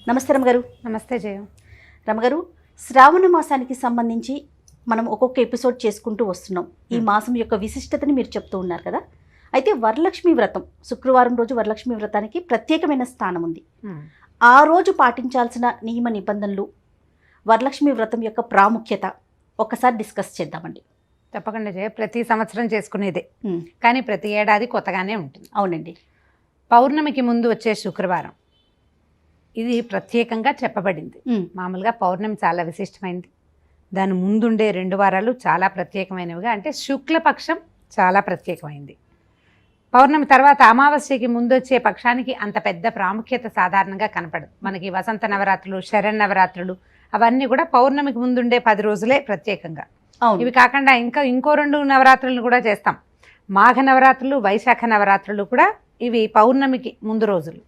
నమస్తే రమగారు. నమస్తే జయ. రమగారు, శ్రావణ మాసానికి సంబంధించి మనం ఒక్కొక్క ఎపిసోడ్ చేసుకుంటూ వస్తున్నాం. ఈ మాసం యొక్క విశిష్టతని మీరు చెప్తూ ఉన్నారు కదా. అయితే వరలక్ష్మి వ్రతం, శుక్రవారం రోజు వరలక్ష్మి వ్రతానికి ప్రత్యేకమైన స్థానం ఉంది. ఆ రోజు పాటించాల్సిన నియమ నిబంధనలు, వరలక్ష్మి వ్రతం యొక్క ప్రాముఖ్యత ఒకసారి డిస్కస్ చేద్దామండి. తప్పకుండా జయ. ప్రతి సంవత్సరం చేసుకునేదే, కానీ ప్రతి ఏడాది కొత్తగానే ఉంటుంది. అవునండి. పౌర్ణమికి ముందు వచ్చే శుక్రవారం ఇది ప్రత్యేకంగా చెప్పబడింది. మామూలుగా పౌర్ణమి చాలా విశిష్టమైనది, దాని ముందుండే 2 వారాలు చాలా ప్రత్యేకమైనవిగా, అంటే శుక్లపక్షం చాలా ప్రత్యేకమైంది. పౌర్ణమి తర్వాత అమావాస్యకి ముందు వచ్చే పక్షానికి అంత పెద్ద ప్రాముఖ్యత సాధారణంగా కనపడదు. మనకి వసంత నవరాత్రులు, శరన్నవరాత్రులు అవన్నీ కూడా పౌర్ణమికి ముందుండే 10 రోజులే ప్రత్యేకంగా. ఇవి కాకుండా ఇంకో 2 నవరాత్రులను కూడా చేస్తాం. మాఘ నవరాత్రులు, వైశాఖ నవరాత్రులు కూడా ఇవి పౌర్ణమికి ముందు రోజులు.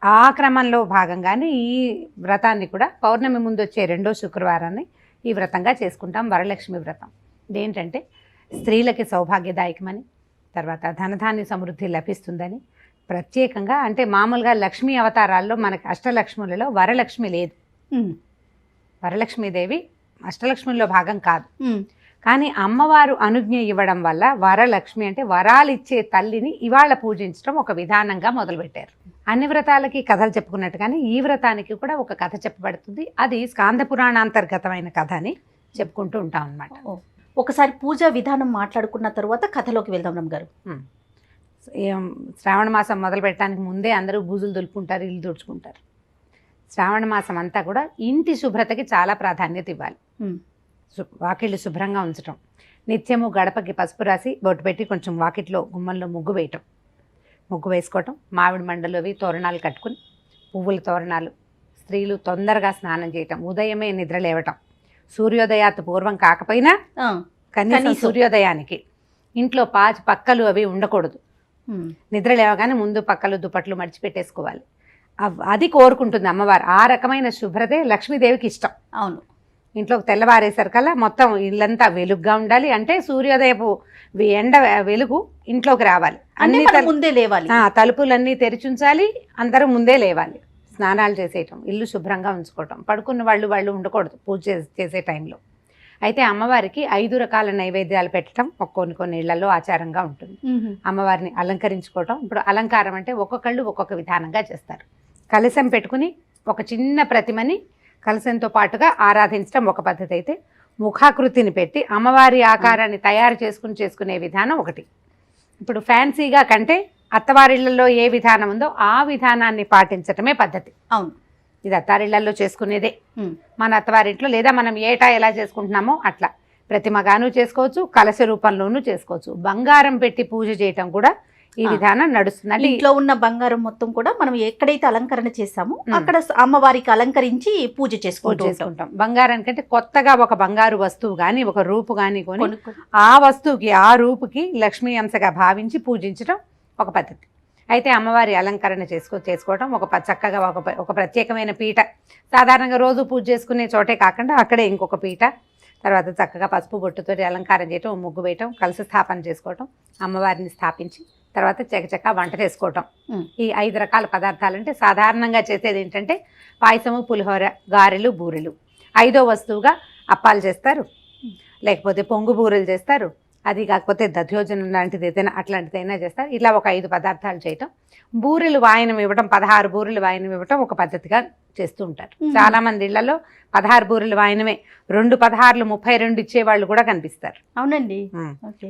ఆ క్రమంలో భాగంగానే ఈ వ్రతాన్ని కూడా పౌర్ణమి ముందు వచ్చే 2వ శుక్రవారాన్ని ఈ వ్రతంగా చేసుకుంటాం, వరలక్ష్మి వ్రతం. ఇదేంటంటే స్త్రీలకి సౌభాగ్యదాయకమని, తర్వాత ధనధాన్య సమృద్ధి లభిస్తుందని ప్రత్యేకంగా. అంటే మామూలుగా లక్ష్మీ అవతారాల్లో మనకి అష్టలక్ష్ములలో వరలక్ష్మి లేదు. వరలక్ష్మీదేవి అష్టలక్ష్మిలో భాగం కాదు. కానీ అమ్మవారు అనుజ్ఞ ఇవ్వడం వల్ల వరలక్ష్మి అంటే వరాలు ఇచ్చే తల్లిని ఇవాళ పూజించడం ఒక విధానంగా మొదలుపెట్టారు. అన్ని వ్రతాలకి కథలు చెప్పుకున్నట్టుగానే ఈ వ్రతానికి కూడా ఒక కథ చెప్పబడుతుంది. అది స్కాంద పురాణాంతర్గతమైన కథ అని చెప్పుకుంటూ ఉంటాం అన్నమాట. ఒకసారి పూజా విధానం మాట్లాడుకున్న తర్వాత కథలోకి వెళ్దాం రమగారు. శ్రావణ మాసం మొదలు పెట్టడానికి ముందే అందరూ బూజులు దులుపుకుంటారు, ఇల్లు తుడుచుకుంటారు. శ్రావణ మాసం అంతా కూడా ఇంటి శుభ్రతకి చాలా ప్రాధాన్యత ఇవ్వాలి. వాకిళ్ళు శుభ్రంగా ఉంచటం, నిత్యము గడపకి పసుపు రాసి బొట్టు పెట్టి కొంచెం వాకిట్లో గుమ్మంలో ముగ్గు వేయటం, ముగ్గు వేసుకోవటం, మామిడి మండలు అవి తోరణాలు కట్టుకుని, పువ్వుల తోరణాలు, స్త్రీలు తొందరగా స్నానం చేయటం, ఉదయమే నిద్ర లేవటం, సూర్యోదయాత్ పూర్వం కాకపోయినా కనీసం సూర్యోదయానికి ఇంట్లో పక్కలు అవి ఉండకూడదు. నిద్ర లేవగానే ముందు పక్కలు దుప్పట్లు మడిచిపెట్టేసుకోవాలి. అది కోరుకుంటుంది అమ్మవారు. ఆ రకమైన శుభ్రతే లక్ష్మీదేవికి ఇష్టం. అవును. ఇంట్లోకి తెల్లవారేసరికల్లా మొత్తం ఇల్లంతా వెలుగుగా ఉండాలి. అంటే సూర్యోదయపు ఎండ వెలుగు ఇంట్లోకి రావాలి. అన్ని ముందే లేవాలి, తలుపులన్నీ తెరిచుంచాలి, అందరూ ముందే లేవాలి, స్నానాలు చేసేయటం, ఇల్లు శుభ్రంగా ఉంచుకోవటం, పడుకున్న వాళ్ళు ఉండకూడదు పూజ చేసే టైంలో. అయితే అమ్మవారికి 5 రకాల నైవేద్యాలు పెట్టడం కొన్ని ఇళ్లలో ఆచారంగా ఉంటుంది. అమ్మవారిని అలంకరించుకోవటం. ఇప్పుడు అలంకారం అంటే ఒక్కొక్కళ్ళు ఒక్కొక్క విధానంగా చేస్తారు. కలశం పెట్టుకుని ఒక చిన్న ప్రతిమని కలశంతో పాటుగా ఆరాధించడం ఒక పద్ధతి అయితే, ముఖాకృతిని పెట్టి అమ్మవారి ఆకారాన్ని తయారు చేసుకునే విధానం ఒకటి. ఇప్పుడు ఫ్యాన్సీగా కంటే అత్తవారిళ్లలో ఏ విధానం ఉందో ఆ విధానాన్ని పాటించటమే పద్ధతి. అవును. ఇది అత్తారిళ్లలో చేసుకునేదే. మన అత్తవారింట్లో లేదా మనం ఏటా ఎలా చేసుకుంటున్నామో అట్లా ప్రతిమగాను చేసుకోవచ్చు, కలశ రూపంలోనూ చేసుకోవచ్చు. బంగారం పెట్టి పూజ చేయటం కూడా ఈ విధానం నడుస్తుంది. అంటే ఇంట్లో ఉన్న బంగారం మొత్తం కూడా మనం ఎక్కడైతే అలంకరణ చేస్తామో అక్కడ అమ్మవారికి అలంకరించి పూజ చేసుకుంటాం. బంగారానికంటే కొత్తగా ఒక బంగారు వస్తువు కానీ ఒక రూపు కానీ కొని ఆ వస్తువుకి ఆ రూపుకి లక్ష్మీ అంశగా భావించి పూజించడం ఒక పద్ధతి. అయితే అమ్మవారి అలంకరణ చేసుకోవటం చక్కగా ఒక ప్రత్యేకమైన పీట, సాధారణంగా రోజు పూజ చేసుకునే చోటే కాకుండా అక్కడే ఇంకొక పీట, తర్వాత చక్కగా పసుపు బొట్టుతో అలంకారం చేయటం, ముగ్గు వేయటం, కలశ స్థాపన చేసుకోవటం, అమ్మవారిని స్థాపించి తర్వాత చకచకా వంట చేసుకోవటం. ఈ 5 రకాల పదార్థాలు అంటే సాధారణంగా చేసేది ఏంటంటే పాయసము, పులిహోర, గారెలు, బూరెలు. 5వ వస్తువుగా అప్పాలు చేస్తారు, లేకపోతే పొంగు బూరెలు చేస్తారు. అది కాకపోతే దధ్యోజనం లాంటిది ఏదైనా అట్లాంటిదైనా చేస్తారు. ఇట్లా ఒక 5 పదార్థాలు చేయటం. బూరెలు వాయనం ఇవ్వడం, 16 బూరెలు వాయనం ఇవ్వటం ఒక పద్ధతిగా చేస్తూ ఉంటారు. చాలా మంది ఇళ్లలో 16 బూరెలు వాయనమే, 2 16లు 32 ఇచ్చేవాళ్ళు కూడా కనిపిస్తారు. అవునండి.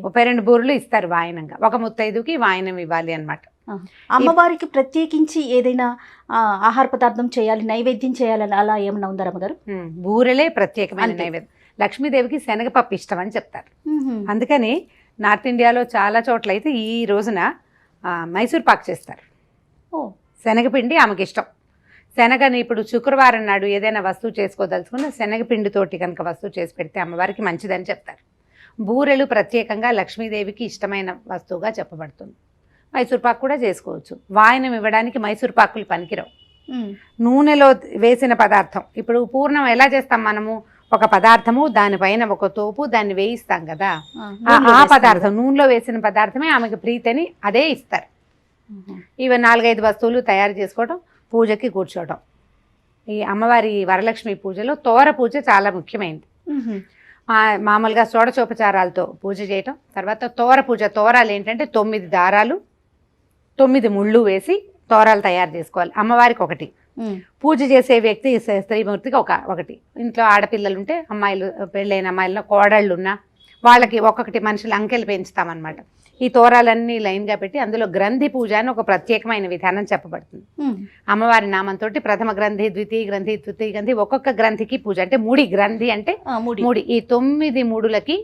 32 బూరెలు ఇస్తారు వాయనంగా. ఒక ముత్తైదుకి వాయనం ఇవ్వాలి అన్నమాట. అమ్మవారికి ప్రత్యేకించి ఏదైనా ఆహార పదార్థం చేయాలి, నైవేద్యం చేయాలని అలా ఏమన్నా ఉందా రమ్మగారు? బూరెలే ప్రత్యేకమైన నైవేద్యం. లక్ష్మీదేవికి శనగపప్పు ఇష్టం అని చెప్తారు. అందుకని నార్త్ ఇండియాలో చాలా చోట్ల అయితే ఈ రోజున మైసూర్ పాక్ చేస్తారు. శనగపిండి ఆమెకి ఇష్టం. శనగని ఇప్పుడు శుక్రవారం నాడు ఏదైనా వస్తువు చేసుకోదలుచుకున్న శనగపిండితోటి కనుక వస్తువు చేసి పెడితే అమ్మవారికి మంచిదని చెప్తారు. బూరెలు ప్రత్యేకంగా లక్ష్మీదేవికి ఇష్టమైన వస్తువుగా చెప్పబడుతుంది. మైసూర్ పాక్ కూడా చేసుకోవచ్చు. వాయనం ఇవ్వడానికి మైసూర్ పాకులు పనికిరావు. నూనెలో వేసిన పదార్థం, ఇప్పుడు పూర్ణం ఎలా చేస్తాం మనము, ఒక పదార్థము దానిపైన ఒక తోపు దాన్ని వేయిస్తాం కదా, ఆ పదార్థం నూనెలో వేసిన పదార్థమే ఆమెకి ప్రీతిని అదే ఇస్తారు. ఇవి 4-5 వస్తువులు తయారు చేసుకోవడం, పూజకి కూర్చోవడం. ఈ అమ్మవారి వరలక్ష్మి పూజలో తోర పూజ చాలా ముఖ్యమైనది. మామూలుగా షోడశోపచారాలతో పూజ చేయటం, తర్వాత తోర పూజ. తోరాలు ఏంటంటే 9 దారాలు 9 ముళ్ళు వేసి తోరాలు తయారు చేసుకోవాలి. అమ్మవారికి ఒకటి, పూజ చేసే వ్యక్తి స్త్రీమూర్తికి ఒకటి. ఇంట్లో ఆడపిల్లలు ఉంటే అమ్మాయిలు, పెళ్ళైన అమ్మాయిలు, కోడళ్ళు ఉన్నా వాళ్ళకి ఒక్కొక్కటి మనుషులు అంకెలు పెంచుతామన్నమాట. ఈ తోరాలన్నీ లైన్గా పెట్టి అందులో గ్రంథి పూజ అని ఒక ప్రత్యేకమైన విధానం చెప్పబడుతుంది. అమ్మవారి నామంతో ప్రథమ గ్రంథి, ద్వితీయ గ్రంథి, తృతీయ గ్రంథి, ఒక్కొక్క గ్రంథికి పూజ. అంటే మూడి గ్రంథి అంటే మూడి. ఈ 9 మూడులకి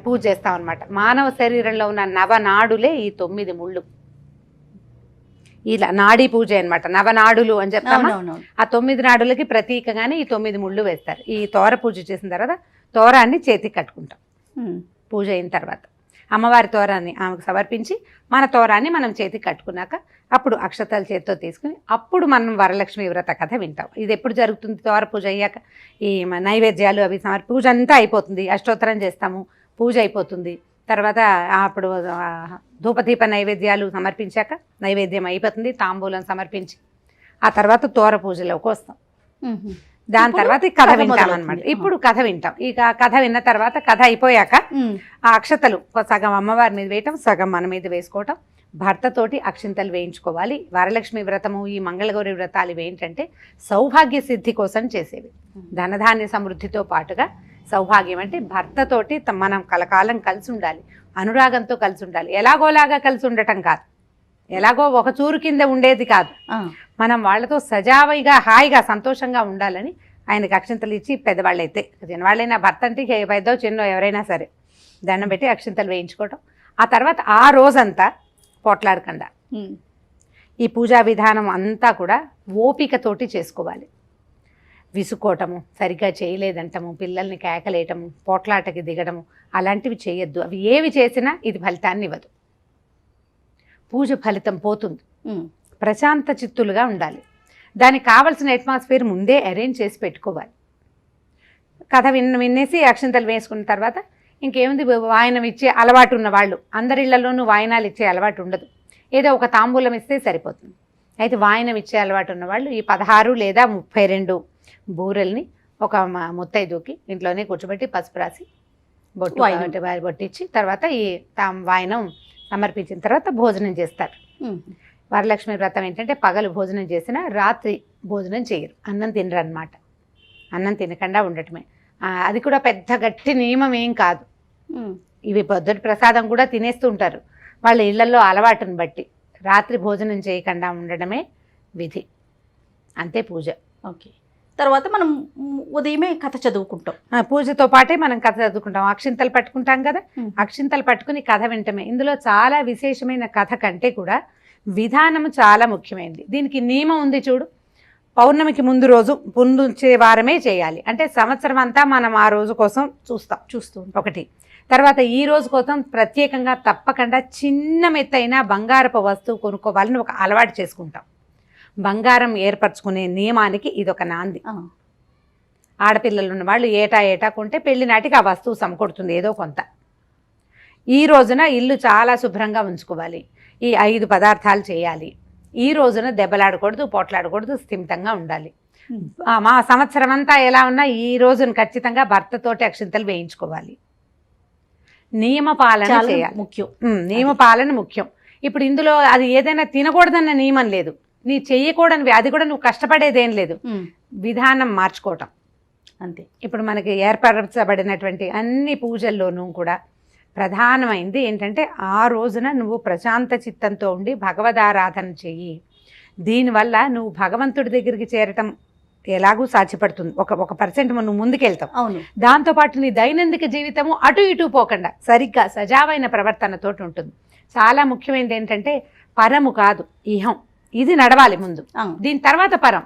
పూజ చేస్తాం అనమాట. మానవ శరీరంలో ఉన్న నవనాడులే ఈ 9 ముళ్ళు. ఇలా నాడీ పూజ అనమాట. నవనాడులు అని చెప్తాము. ఆ 9 నాడులకి ప్రతీకగానే ఈ 9 ముళ్ళు వేస్తారు. ఈ తోర పూజ చేసిన తర్వాత తోరాన్ని చేతికి కట్టుకుంటాం. పూజ అయిన తర్వాత అమ్మవారి తోరాన్ని ఆమెకు సమర్పించి మన తోరాన్ని మనం చేతికి కట్టుకున్నాక అప్పుడు అక్షతలు చేతితో తీసుకుని అప్పుడు మనం వరలక్ష్మి వ్రత కథ వింటాం. ఇది ఎప్పుడు జరుగుతుంది? తోర పూజ అయ్యాక ఈ నైవేద్యాలు అవి పూజ అంతా అయిపోతుంది. అష్టోత్తరం చేస్తాము, పూజ అయిపోతుంది. తర్వాత అప్పుడు ధూపదీప నైవేద్యాలు సమర్పించాక నైవేద్యం అయిపోతుంది, తాంబూలం సమర్పించి ఆ తర్వాత తోర పూజలోకి వస్తాం. దాని తర్వాత కథ వింటాం అనమాట. ఇప్పుడు కథ వింటాం. ఇక కథ విన్న తర్వాత కథ అయిపోయాక ఆ అక్షతలు సగం అమ్మవారి మీద వేయటం, సగం మన మీద వేసుకోవటం, భర్తతోటి అక్షింతలు వేయించుకోవాలి. వరలక్ష్మి వ్రతము, ఈ మంగళగౌరి వ్రతాలు ఇవి ఏంటంటే సౌభాగ్య సిద్ధి కోసం చేసేవి. ధనధాన్య సమృద్ధితో పాటుగా సౌభాగ్యం అంటే భర్తతోటి మనం కలకాలం కలిసి ఉండాలి, అనురాగంతో కలిసి ఉండాలి. ఎలాగోలాగా కలిసి ఉండటం కాదు, ఎలాగో ఒక చూరు కింద ఉండేది కాదు. మనం వాళ్ళతో సజావుగా హాయిగా సంతోషంగా ఉండాలని ఆయనకు అక్షింతలు ఇచ్చి, పెద్దవాళ్ళైతే చిన్నవాళ్ళైనా, భర్త అంటే పెద్దో చిన్నో ఎవరైనా సరే దండం పెట్టి అక్షింతలు వేయించుకోవటం. ఆ తర్వాత ఆ రోజంతా పోట్లాడకుండా ఈ పూజా విధానం అంతా కూడా ఓపికతోటి చేసుకోవాలి. విసుకోవటము, సరిగ్గా చేయలేదంటము, పిల్లల్ని కేకలేయటము, పోట్లాటకి దిగడము అలాంటివి చేయొద్దు. అవి ఏవి చేసినా ఇది ఫలితాన్ని ఇవ్వదు. పూజ ఫలితం పోతుంది. ప్రశాంత చిత్తులుగా ఉండాలి. దానికి కావలసిన అట్మాస్ఫియర్ ముందే అరేంజ్ చేసి పెట్టుకోవాలి. కథ వినేసి అక్షింతలు వేసుకున్న తర్వాత ఇంకేముంది, వాయనం ఇచ్చే అలవాటు ఉన్న వాళ్ళు, అందరిళ్లలోనూ వాయనాలు ఇచ్చే అలవాటు ఉండదు. ఏదో ఒక తాంబూలం ఇస్తే సరిపోతుంది. అయితే వాయనం ఇచ్చే అలవాటు ఉన్న వాళ్ళు ఈ 16 లేదా 32 బూరెల్ని ఒక ముత్తైదుకి ఇంట్లోనే కూర్చోబెట్టి పసుపు రాసి బొట్టిచ్చి తర్వాత ఈ వాయనం సమర్పించిన తర్వాత భోజనం చేస్తారు. వరలక్ష్మి వ్రతం ఏంటంటే పగలు భోజనం చేసినా రాత్రి భోజనం చేయరు, అన్నం తినరు అనమాట. అన్నం తినకుండా ఉండటమే. అది కూడా పెద్ద గట్టి నియమం ఏం కాదు. ఇవి పొద్దుటి ప్రసాదం కూడా తినేస్తూ ఉంటారు. వాళ్ళ ఇళ్లలో అలవాటును బట్టి రాత్రి భోజనం చేయకుండా ఉండడమే విధి. అంతే పూజ. ఓకే. తర్వాత మనం ఉదయమే కథ చదువుకుంటాం. పూజతో పాటే మనం కథ చదువుకుంటాం. అక్షింతలు పట్టుకుంటాం కదా, అక్షింతలు పట్టుకుని కథ వింటమే. ఇందులో చాలా విశేషమైన కథ కంటే కూడా విధానము చాలా ముఖ్యమైనది. దీనికి నియమం ఉంది చూడు. పౌర్ణమికి ముందు రోజు ముందుంచే వారమే చేయాలి. అంటే సంవత్సరం అంతా మనం ఆ రోజు కోసం చూస్తూ ఒకటి. తర్వాత ఈ రోజు కోసం ప్రత్యేకంగా తప్పకుండా చిన్న మెత్తైన బంగారపు వస్తువు కొనుక్కోవాలని ఒక అలవాటు చేసుకుంటాం. బంగారం ఏర్పరచుకునే నియమానికి ఇదొక నాంది. ఆడపిల్లలు ఉన్న వాళ్ళు ఏటా కొంటే పెళ్లి నాటికి ఆ వస్తువు సమకూడుతుంది ఏదో కొంత. ఈ రోజున ఇల్లు చాలా శుభ్రంగా ఉంచుకోవాలి. ఈ 5 పదార్థాలు చేయాలి. ఈ రోజున దెబ్బలాడకూడదు, పోట్లాడకూడదు, స్థిమితంగా ఉండాలి. మా సంవత్సరం అంతా ఎలా ఉన్నా ఈ రోజున ఖచ్చితంగా భర్తతోటి అక్షింతలు వేయించుకోవాలి. నియమ పాలన చేయాలి, ముఖ్యం. నియమ పాలన ముఖ్యం. ఇప్పుడు ఇందులో అది ఏదైనా తినకూడదన్న నియమం లేదు, నీ చెయ్యకూడనివి అది కూడా నువ్వు కష్టపడేదేం లేదు. విధానం మార్చుకోవటం అంతే. ఇప్పుడు మనకి ఏర్పరచబడినటువంటి అన్ని పూజల్లోనూ కూడా ప్రధానమైంది ఏంటంటే ఆ రోజున నువ్వు ప్రశాంత చిత్తంతో ఉండి భగవదారాధన చెయ్యి. దీనివల్ల నువ్వు భగవంతుడి దగ్గరికి చేరటం ఎలాగూ సాధ్యపడుతుంది. ఒక పర్సెంట్ నువ్వు ముందుకెళ్తావు. అవును. దాంతోపాటు నీ దైనందిక జీవితము అటు ఇటు పోకుండా సరిగ్గా సజావైన ప్రవర్తనతోటి ఉంటుంది. చాలా ముఖ్యమైనది ఏంటంటే పరము కాదు, ఇహం. ఇది నడవాలి ముందు, దీని తర్వాత పరం.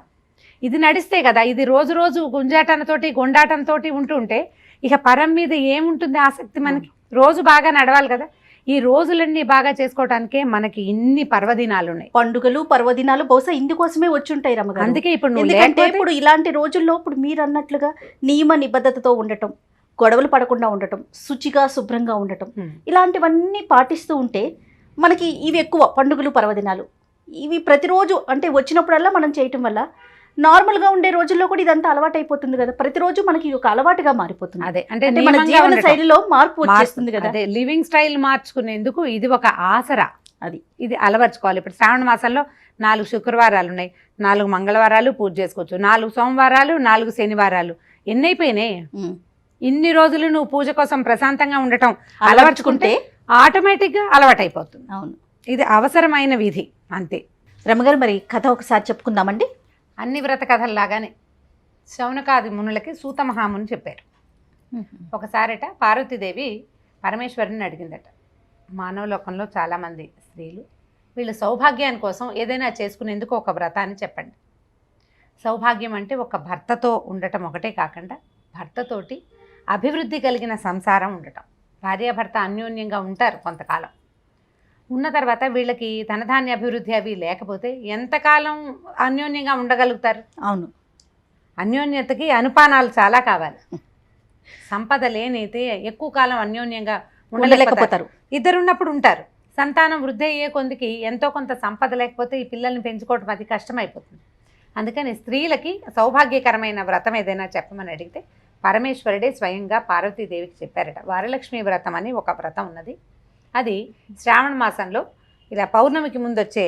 ఇది నడిస్తే కదా, ఇది రోజు రోజు గుంజాటనతోటి గొండాటంతోటి ఉంటుంటే ఇక పరం మీద ఏముంటుంది ఆసక్తి మనకి? రోజు బాగా నడవాలి కదా. ఈ రోజులన్నీ బాగా చేసుకోవడానికే మనకి ఇన్ని పర్వదినాలు ఉన్నాయి, పండుగలు పర్వదినాలు. బహుశా ఇందుకోసమే వచ్చి ఉంటాయి రమ్మగారు. అందుకే ఇప్పుడు ఇలాంటి రోజుల్లో ఇప్పుడు మీరు అన్నట్లుగా నియమ నిబద్ధతతో ఉండటం, గొడవలు పడకుండా ఉండటం, శుచిగా శుభ్రంగా ఉండటం, ఇలాంటివన్నీ పాటిస్తూ ఉంటే మనకి ఇవి ఎక్కువ పండుగలు పర్వదినాలు. ఇవి ప్రతిరోజు అంటే వచ్చినప్పుడల్లా మనం చేయటం వల్ల నార్మల్గా ఉండే రోజుల్లో కూడా ఇదంతా అలవాటు అయిపోతుంది కదా, ప్రతిరోజు మనకి ఇది ఒక అలవాటుగా మారిపోతుంది. అదే అంటే అంటే మన నియమంగా జీవన ఉండటం. శైలిలో మార్పు వచ్చేస్తుంది కదా. అదే లివింగ్ స్టైల్ మార్చుకునేందుకు ఇది ఒక ఆసరా. అది ఇది అలవర్చుకోవాలి. ఇప్పుడు శ్రావణ మాసంలో 4 శుక్రవారాలు ఉన్నాయి, 4 మంగళవారాలు పూజ చేసుకోవచ్చు, 4 సోమవారాలు, 4 శనివారాలు. ఎన్నైపోయినాయి? ఇన్ని రోజులు నువ్వు పూజ కోసం ప్రశాంతంగా ఉండటం అలవర్చుకుంటే ఆటోమేటిక్గా అలవాటైపోతుంది. అవును, ఇది అవసరమైన విధి అంతే. రమగారు మరి కథ ఒకసారి చెప్పుకుందామండి. అన్ని వ్రత కథల్లాగానే శౌనకాది మునులకి సూత మహాముని చెప్పారు. ఒకసారట పార్వతీదేవి పరమేశ్వరుని అడిగిందట, మానవలోకంలో చాలామంది స్త్రీలు వీళ్ళు సౌభాగ్యాని కోసం ఏదైనా చేసుకునేందుకు ఒక వ్రతాన్ని చెప్పండి. సౌభాగ్యం అంటే ఒక భర్తతో ఉండటం ఒకటే కాకుండా భర్తతోటి అభివృద్ధి కలిగిన సంసారం ఉండటం. భార్యాభర్త అన్యోన్యంగా ఉంటారు కొంతకాలం, ఉన్న తర్వాత వీళ్ళకి ధనధాన్య అభివృద్ధి అవి లేకపోతే ఎంతకాలం అన్యోన్యంగా ఉండగలుగుతారు? అవును, అన్యోన్యతకి అనుపానాలు చాలా కావాలి. సంపద లేనైతే ఎక్కువ కాలం అన్యోన్యంగా ఉండలేకపోతారు. ఇద్దరున్నప్పుడు ఉంటారు, సంతానం వృద్ధి అయ్యే కొందికి ఎంతో కొంత సంపద లేకపోతే ఈ పిల్లల్ని పెంచుకోవడం అది కష్టమైపోతుంది. అందుకని స్త్రీలకి సౌభాగ్యకరమైన వ్రతం ఏదైనా చెప్పమని అడిగితే పరమేశ్వరుడే స్వయంగా పార్వతీదేవికి చెప్పారట. వరలక్ష్మి వ్రతం అని ఒక వ్రతం ఉన్నది. అది శ్రావణ మాసంలో ఇలా పౌర్ణమికి ముందొచ్చే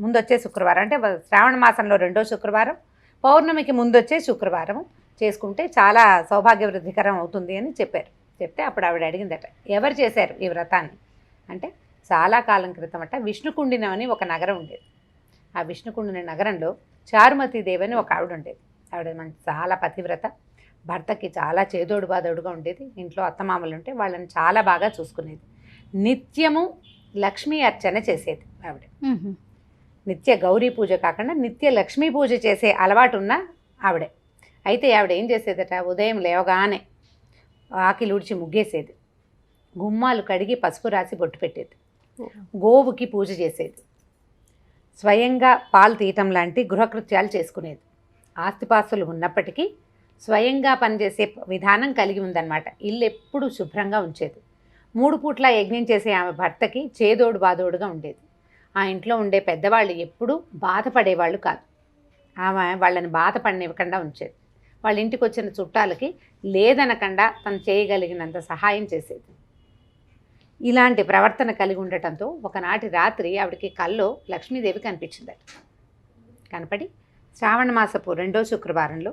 ముందొచ్చే శుక్రవారం అంటే శ్రావణ మాసంలో 2వ శుక్రవారం, పౌర్ణమికి ముందొచ్చే శుక్రవారం చేసుకుంటే చాలా సౌభాగ్యవృద్ధికరం అవుతుంది అని చెప్పారు. చెప్తే అప్పుడు ఆవిడ అడిగిందట, ఎవరు చేశారు ఈ వ్రతాన్ని అంటే, చాలా కాలం క్రితం అట విష్ణుకుండినం అని ఒక నగరం ఉండేది. ఆ విష్ణుకుండిన నగరంలో చారుమతీదేవి అని ఒక ఆవిడ ఉండేది. ఆవిడ చాలా పతివ్రత, భర్తకి చాలా చేదోడు బాదోడుగా ఉండేది. ఇంట్లో అత్తమామలు ఉంటే వాళ్ళని చాలా బాగా చూసుకునేది. నిత్యము లక్ష్మీ అర్చన చేసేది ఆవిడ. నిత్య గౌరీ పూజ కాకుండా నిత్య లక్ష్మీ పూజ చేసే అలవాటు ఉన్న ఆవిడే. అయితే ఆవిడ ఏం చేసేదట, ఉదయం లేవగానే ఆకిలి ఉడిచి ముగ్గేసేది, గుమ్మాలు కడిగి పసుపు రాసి బొట్టు పెట్టేది, గోవుకి పూజ చేసేది, స్వయంగా పాలు తీయటం లాంటి గృహకృత్యాలు చేసుకునేది. ఆస్తిపాస్తులు ఉన్నప్పటికీ స్వయంగా పనిచేసే విధానం కలిగి ఉందన్నమాట. ఇల్లు ఎప్పుడూ శుభ్రంగా ఉంచేది. 3 పూట్ల యజ్ఞం చేసే ఆమె భర్తకి చేదోడు బాదోడుగా ఉండేది. ఆ ఇంట్లో ఉండే పెద్దవాళ్ళు ఎప్పుడూ బాధపడేవాళ్ళు కాదు. ఆమె వాళ్ళని బాధపడనివ్వకుండా ఉంచేది. వాళ్ళ ఇంటికి వచ్చిన చుట్టాలకి లేదనకుండా తను చేయగలిగినంత సహాయం చేసేది. ఇలాంటి ప్రవర్తన కలిగి ఉండటంతో ఒకనాటి రాత్రి ఆవిడకి కల్లో లక్ష్మీదేవి కనిపించిందట. కనపడి శ్రావణ మాసపు 2వ శుక్రవారంలో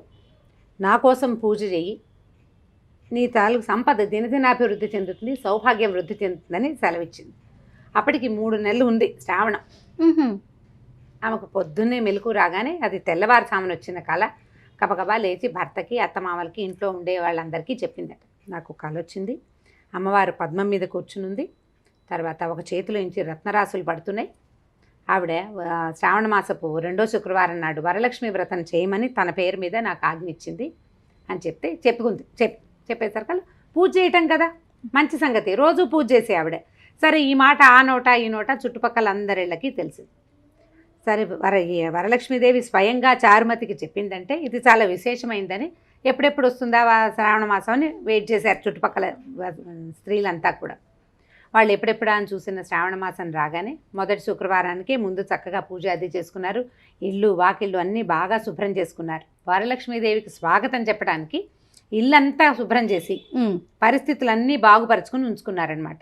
నా కోసం పూజ చెయ్యి, నీ తాలూకు సంపద దినదినాభివృద్ధి చెందుతుంది, సౌభాగ్యం వృద్ధి చెందుతుందని సెలవిచ్చింది. అప్పటికి 3 నెలలు ఉంది శ్రావణం. ఆమెకు పొద్దున్నే మెలకు రాగానే అది తెల్లవారుసామున వచ్చిన కళ. గబగబా లేచి భర్తకి అత్తమామలకి ఇంట్లో ఉండే వాళ్ళందరికీ చెప్పిందట, నాకు కళ వచ్చింది, అమ్మవారు పద్మం మీద కూర్చునుంది, తర్వాత ఒక చేతిలో నుంచి రత్నరాసులు పడుతున్నాయి, ఆవిడ శ్రావణ మాసపు 2వ శుక్రవారం నాడు వరలక్ష్మి వ్రతం చేయమని తన పేరు మీద నాకు ఆజ్ఞ ఇచ్చింది అని చెప్తే చెప్పేసరికి పూజ చేయటం కదా మంచి సంగతి, రోజు పూజ చేసే ఆవిడ. సరే ఈ మాట ఆ నోట ఈ నోట చుట్టుపక్కల అందరిళ్ళకి తెలిసింది. సరే వరలక్ష్మీదేవి స్వయంగా చారుమతికి చెప్పిందంటే ఇది చాలా విశేషమైందని ఎప్పుడెప్పుడు వస్తుందా శ్రావణ మాసం అని వెయిట్ చేశారు చుట్టుపక్కల స్త్రీలంతా కూడా. వాళ్ళు ఎప్పుడెప్పుడు అని చూసిన శ్రావణ మాసం రాగానే మొదటి శుక్రవారానికి ముందు చక్కగా పూజ అది చేసుకున్నారు. ఇల్లు వాకిళ్ళు అన్నీ బాగా శుభ్రం చేసుకున్నారు. వరలక్ష్మీదేవికి స్వాగతం చెప్పడానికి ఇల్లంతా శుభ్రం చేసి పరిస్థితులన్నీ బాగుపరుచుకుని ఉంచుకున్నారనమాట.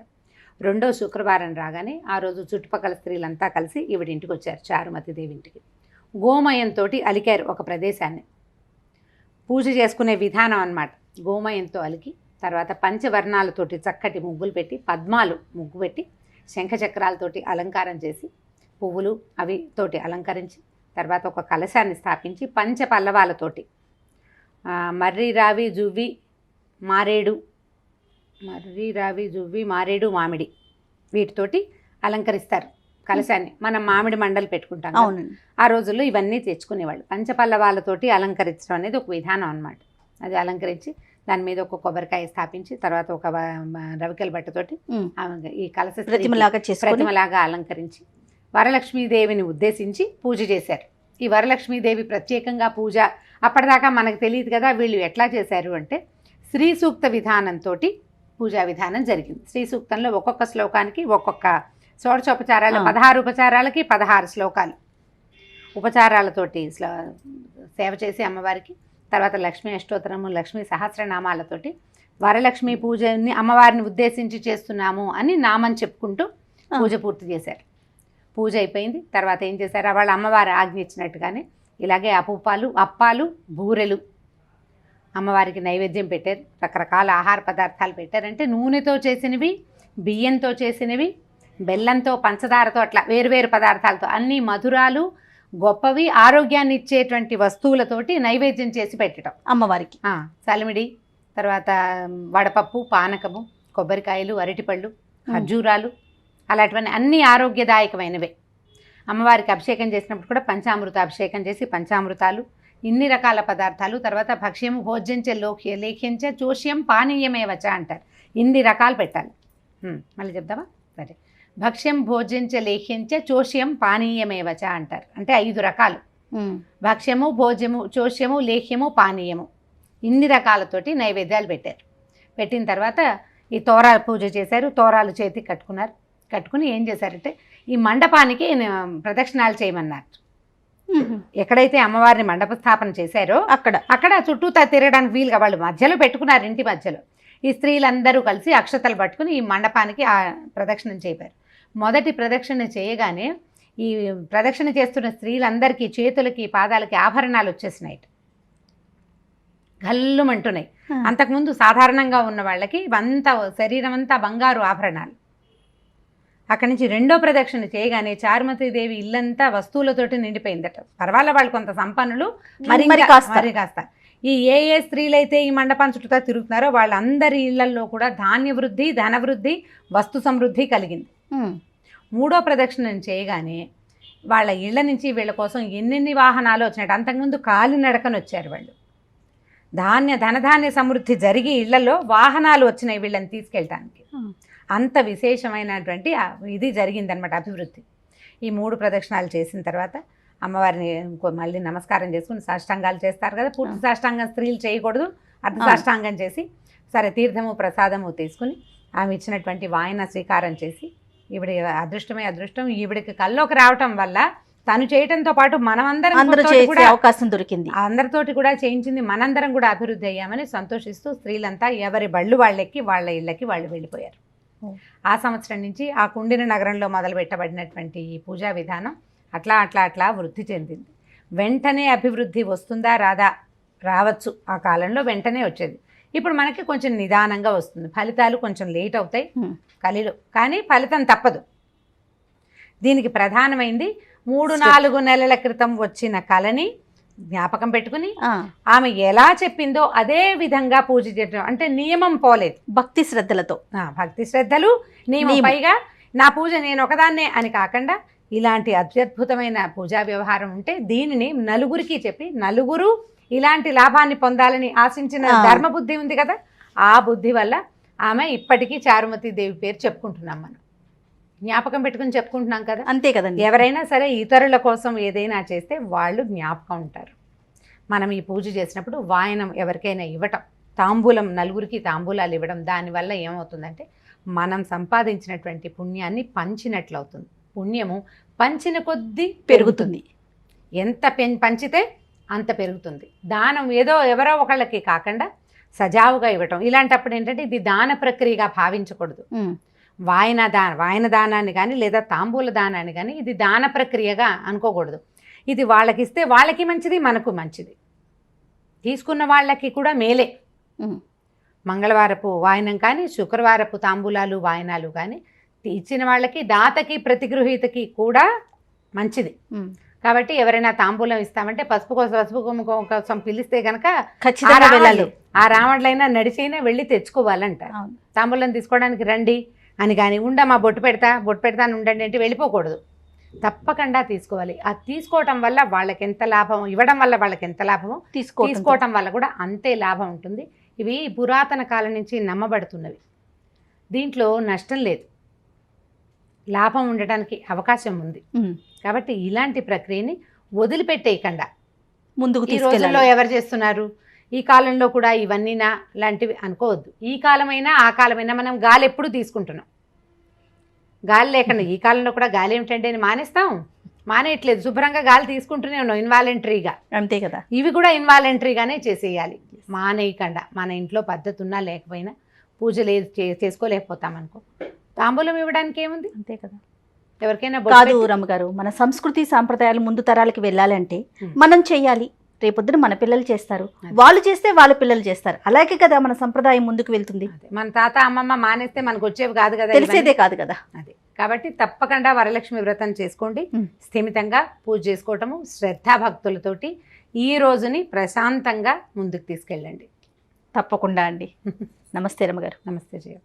2వ శుక్రవారం రాగానే ఆ రోజు చుట్టుపక్కల స్త్రీలంతా కలిసి ఈవిడింటికి వచ్చారు, చారుమతీదేవి ఇంటికి. గోమయంతో అలికారు ఒక ప్రదేశాన్ని. పూజ చేసుకునే విధానం అన్నమాట. గోమయంతో అలికి తర్వాత పంచవర్ణాలతోటి చక్కటి ముగ్గులు పెట్టి, పద్మాలు ముగ్గు పెట్టి, శంఖచక్రాలతోటి అలంకారం చేసి, పువ్వులు అవి తోటి అలంకరించి, తర్వాత ఒక కలశాన్ని స్థాపించి పంచపల్లవాలతోటి మర్రి రావి జువ్వి మారేడు మామిడి వీటితోటి అలంకరిస్తారు కలశాన్ని. మనం మామిడి మండలు పెట్టుకుంటాం. ఆ రోజుల్లో ఇవన్నీ తెచ్చుకునేవాళ్ళు. పంచపల్లవాలతోటి అలంకరించడం అనేది ఒక విధానం అన్నమాట. అది అలంకరించి దాని మీద ఒక కొబ్బరికాయ స్థాపించి తర్వాత ఒక రవికెల బట్టతోటి ఈ కలశ ప్రతిమలాగా అలంకరించి వరలక్ష్మీదేవిని ఉద్దేశించి పూజ చేశారు. ఈ వరలక్ష్మీదేవి ప్రత్యేకంగా పూజ అప్పటిదాకా మనకు తెలియదు కదా. వీళ్ళు ఎట్లా చేశారు అంటే శ్రీ సూక్త విధానంతో పూజా విధానం జరిగింది. శ్రీ సూక్తంలో ఒక్కొక్క శ్లోకానికి ఒక్కొక్క షోడశోపచారాలు 16 ఉపచారాలకి 16 శ్లోకాలు ఉపచారాలతోటి సేవ చేసి అమ్మవారికి, తర్వాత లక్ష్మీ అష్టోత్తరము, లక్ష్మీ సహస్రనామాలతోటి వరలక్ష్మి పూజని అమ్మవారిని ఉద్దేశించి చేస్తున్నాము అని నామని చెప్పుకుంటూ పూజ పూర్తి చేశారు. పూజ అయిపోయింది. తర్వాత ఏం చేశారు, వాళ్ళ అమ్మవారు ఆజ్ఞ ఇచ్చినట్టుగానే ఇలాగే అప్పాలు బూరెలు అమ్మవారికి నైవేద్యం పెట్టారు. రకరకాల ఆహార పదార్థాలు పెట్టారు. అంటే నూనెతో చేసినవి, బియ్యంతో చేసినవి, బెల్లంతో, పంచదారతో, అట్లా వేరువేరు పదార్థాలతో అన్ని మధురాలు, గొప్పవి, ఆరోగ్యాన్ని ఇచ్చేటువంటి వస్తువులతోటి నైవేద్యం చేసి పెట్టడం అమ్మవారికి. సలిమిడి, తర్వాత వడపప్పు, పానకము, కొబ్బరికాయలు, అరటిపళ్ళు, ఖర్జూరాలు, అలాంటివన్నీ అన్నీ ఆరోగ్యదాయకమైనవే. అమ్మవారికి అభిషేకం చేసినప్పుడు కూడా పంచామృత అభిషేకం చేసి పంచామృతాలు, ఇన్ని రకాల పదార్థాలు, తర్వాత భక్ష్యము భోజ్యంచ లేఖ్యంచ చోష్యం పానీయమేవచ అంటారు. ఇన్ని రకాలు పెట్టాలి. మళ్ళీ చెప్దామా? సరే. భక్ష్యం భోజ్యంచ లేఖ్యంచ చోష్యం పానీయమేవచ అంటారు. అంటే 5 రకాలు: భక్ష్యము, భోజ్యము, చోష్యము, లేఖ్యము, పానీయము, ఇన్ని రకాలతోటి నైవేద్యాలు పెట్టారు. పెట్టిన తర్వాత ఈ తోరాల పూజ చేశారు. తోరాలు చేతికి కట్టుకున్నారు. కట్టుకుని ఏం చేశారంటే ఈ మండపానికి ప్రదక్షిణాలు చేయమన్నారు. ఎక్కడైతే అమ్మవారిని మండప స్థాపన చేశారో అక్కడ చుట్టూ తిరగడానికి వీలుగా వాళ్ళు మధ్యలో పెట్టుకున్నారు. ఇంటి మధ్యలో ఈ స్త్రీలందరూ కలిసి అక్షతలు పట్టుకుని ఈ మండపానికి ఆ ప్రదక్షిణం చేపారు. మొదటి ప్రదక్షిణ చేయగానే ఈ ప్రదక్షిణ చేస్తున్న స్త్రీలందరికీ చేతులకి, పాదాలకి ఆభరణాలు వచ్చేసినాయి, గల్లుమంటున్నాయి. అంతకుముందు సాధారణంగా ఉన్న వాళ్ళకి అంతా శరీరం అంతా బంగారు ఆభరణాలు. అక్కడి నుంచి రెండో ప్రదక్షిణ చేయగానే చారుమతీదేవి ఇల్లంతా వస్తువులతోటి నిండిపోయిందట. పర్వాలే, వాళ్ళు కొంత సంపన్నులు, మరి కాస్త ఏ స్త్రీలైతే ఈ మండపం చుట్టూ తిరుగుతున్నారో వాళ్ళందరి ఇళ్లలో కూడా ధాన్య వృద్ధి, ధన వృద్ధి, వస్తు సమృద్ధి కలిగింది. మూడో ప్రదక్షిణం చేయగానే వాళ్ళ ఇళ్ల నుంచి వీళ్ళ కోసం ఎన్నెన్ని వాహనాలు వచ్చినట్టు. అంతకుముందు కాలినడకను వచ్చారు వాళ్ళు. ధనధాన్య సమృద్ధి జరిగి ఇళ్లలో వాహనాలు వచ్చినాయి వీళ్ళని తీసుకెళ్ళటానికి. అంత విశేషమైనటువంటి ఇది జరిగిందనమాట, అభివృద్ధి. ఈ 3 ప్రదక్షిణాలు చేసిన తర్వాత అమ్మవారిని మళ్ళీ నమస్కారం చేసుకుని సాష్టాంగాలు చేస్తారు కదా. పూర్తి సాష్టాంగం స్త్రీలు చేయకూడదు, అర్ధ సాష్టాంగం చేసి సరే తీర్థము ప్రసాదము తీసుకుని ఆమె ఇచ్చినటువంటి వాయన స్వీకారం చేసి, ఈవిడ అదృష్టం ఈవిడికి కల్లోకి రావటం వల్ల తను చేయటంతో పాటు మనమందరం కూడా అవకాశం దొరికింది. అందరితోటి కూడా చేయించింది, మనందరం కూడా అభివృద్ధి అయ్యామని సంతోషిస్తూ స్త్రీలంతా ఎవరి బళ్ళు వాళ్ళెక్కి వాళ్ళ ఇళ్ళకి వాళ్ళు వెళ్ళిపోయారు. ఆ సంవత్సరం నుంచి ఆ కుండిన నగరంలో మొదలు పెట్టబడినటువంటి ఈ పూజా విధానం అట్లా వృద్ధి చెందింది. వెంటనే అభివృద్ధి వస్తుందా రాదా? రావచ్చు. ఆ కాలంలో వెంటనే వచ్చేది. ఇప్పుడు మనకి కొంచెం నిదానంగా వస్తుంది. ఫలితాలు కొంచెం లేట్ అవుతాయి కలిలో, కానీ ఫలితం తప్పదు. దీనికి ప్రధానమైంది 3-4 నెలల క్రితం వచ్చిన కళని జ్ఞాపకం పెట్టుకుని ఆమె ఎలా చెప్పిందో అదే విధంగా పూజ చేయడం. అంటే నియమం పోలేదు, భక్తి శ్రద్ధలతో. భక్తి శ్రద్ధలు, నియమం. పైగా నా పూజ నేను ఒకదాన్నే అని కాకుండా ఇలాంటి అత్యద్భుతమైన పూజా వ్యవహారం ఉంటే దీనిని నలుగురికి చెప్పి నలుగురు ఇలాంటి లాభాన్ని పొందాలని ఆశించిన ధర్మబుద్ధి ఉంది కదా, ఆ బుద్ధి వల్ల ఆమె ఇప్పటికీ చారుమతీదేవి పేరు చెప్పుకుంటున్నాం. మనం జ్ఞాపకం పెట్టుకుని చెప్పుకుంటున్నాం కదా. అంతే కదండి. ఎవరైనా సరే ఇతరుల కోసం ఏదైనా చేస్తే వాళ్ళు జ్ఞాపకం ఉంటారు. మనం ఈ పూజ చేసినప్పుడు వాయనం ఎవరికైనా ఇవ్వటం, తాంబూలం, నలుగురికి తాంబూలాలు ఇవ్వడం, దానివల్ల ఏమవుతుందంటే మనం సంపాదించినటువంటి పుణ్యాన్ని పంచినట్లు అవుతుంది. పుణ్యము పంచిన కొద్దీ పెరుగుతుంది. ఎంత పంచితే అంత పెరుగుతుంది. దానం ఏదో ఎవరో ఒకళ్ళకి కాకుండా సజావుగా ఇవ్వటం. ఇలాంటప్పుడు ఏంటంటే ఇది దాన ప్రక్రియగా భావించకూడదు. వాయన దానాన్ని కానీ లేదా తాంబూల దానాన్ని కానీ ఇది దాన ప్రక్రియగా అనుకోకూడదు. ఇది వాళ్ళకి ఇస్తే వాళ్ళకి మంచిది, మనకు మంచిది, తీసుకున్న వాళ్ళకి కూడా మేలే. మంగళవారపు వాయనం కానీ శుక్రవారపు తాంబూలాలు వాయనాలు కానీ ఇచ్చిన వాళ్ళకి, దాతకి, ప్రతిగృహీతకి కూడా మంచిది. కాబట్టి ఎవరైనా తాంబూలం ఇస్తామంటే పసుపు కోసం పిలిస్తే కనుక ఖచ్చితంగా వెళ్ళాలి. ఆ రావణులైనా నడిచైనా వెళ్ళి తెచ్చుకోవాలంట. తాంబూలం తీసుకోవడానికి రండి అని కానీ ఉండమా బొట్టు పెడతాను ఉండండి అంటే వెళ్ళిపోకూడదు. తప్పకుండా తీసుకోవాలి. ఆ తీసుకోవటం వల్ల వాళ్ళకి ఎంత లాభం, ఇవ్వడం వల్ల వాళ్ళకి ఎంత లాభమో తీసుకోవటం వల్ల కూడా అంతే లాభం ఉంటుంది. ఇవి పురాతన కాలం నుంచి నమ్మబడుతున్నవి. దీంట్లో నష్టం లేదు, లాభం ఉండటానికి అవకాశం ఉంది. కాబట్టి ఇలాంటి ప్రక్రియని వదిలిపెట్టేయకుండా ముందుకు ఈ రోజుల్లో ఎవరు చేస్తున్నారు, ఈ కాలంలో కూడా ఇవన్నీనా లాంటివి అనుకోవద్దు. ఈ కాలమైనా ఆ కాలమైనా మనం గాలి ఎప్పుడు తీసుకుంటున్నాం. గాలి లేకుండా ఈ కాలంలో కూడా గాలి ఏమిటంటే అని మానేస్తాం, మానేయట్లేదు, శుభ్రంగా గాలి తీసుకుంటూనే ఉన్నాం ఇన్వాలంటరీగా. అంతే కదా. ఇవి కూడా ఇన్వాలంటరీగానే చేసేయాలి, మానేయకుండా. మన ఇంట్లో పద్ధతి ఉన్నా లేకపోయినా పూజలు చేసుకోలేకపోతాం అనుకో, తాంబూలం ఇవ్వడానికి ఏముంది, అంతే కదా. ఎవరికైనా కాదు రమ్మగారు, మన సంస్కృతి సాంప్రదాయాలు ముందు తరాలకి వెళ్ళాలంటే మనం చెయ్యాలి. రేపొద్దున మన పిల్లలు చేస్తారు, వాళ్ళు చేస్తే వాళ్ళ పిల్లలు చేస్తారు, అలాగే కదా మన సంప్రదాయం ముందుకు వెళ్తుంది. మన తాత అమ్మమ్మ మానేస్తే మనకు వచ్చేవి కాదు కదా, తెలిసేదే కాదు కదా. అదే కాబట్టి తప్పకుండా వరలక్ష్మి వ్రతం చేసుకోండి, స్థిమితంగా పూజ చేసుకోవటము, శ్రద్ధాభక్తులతోటి ఈ రోజుని ప్రశాంతంగా ముందుకు తీసుకెళ్ళండి. తప్పకుండా అండి. నమస్తే రమ్మగారు. నమస్తే జయ.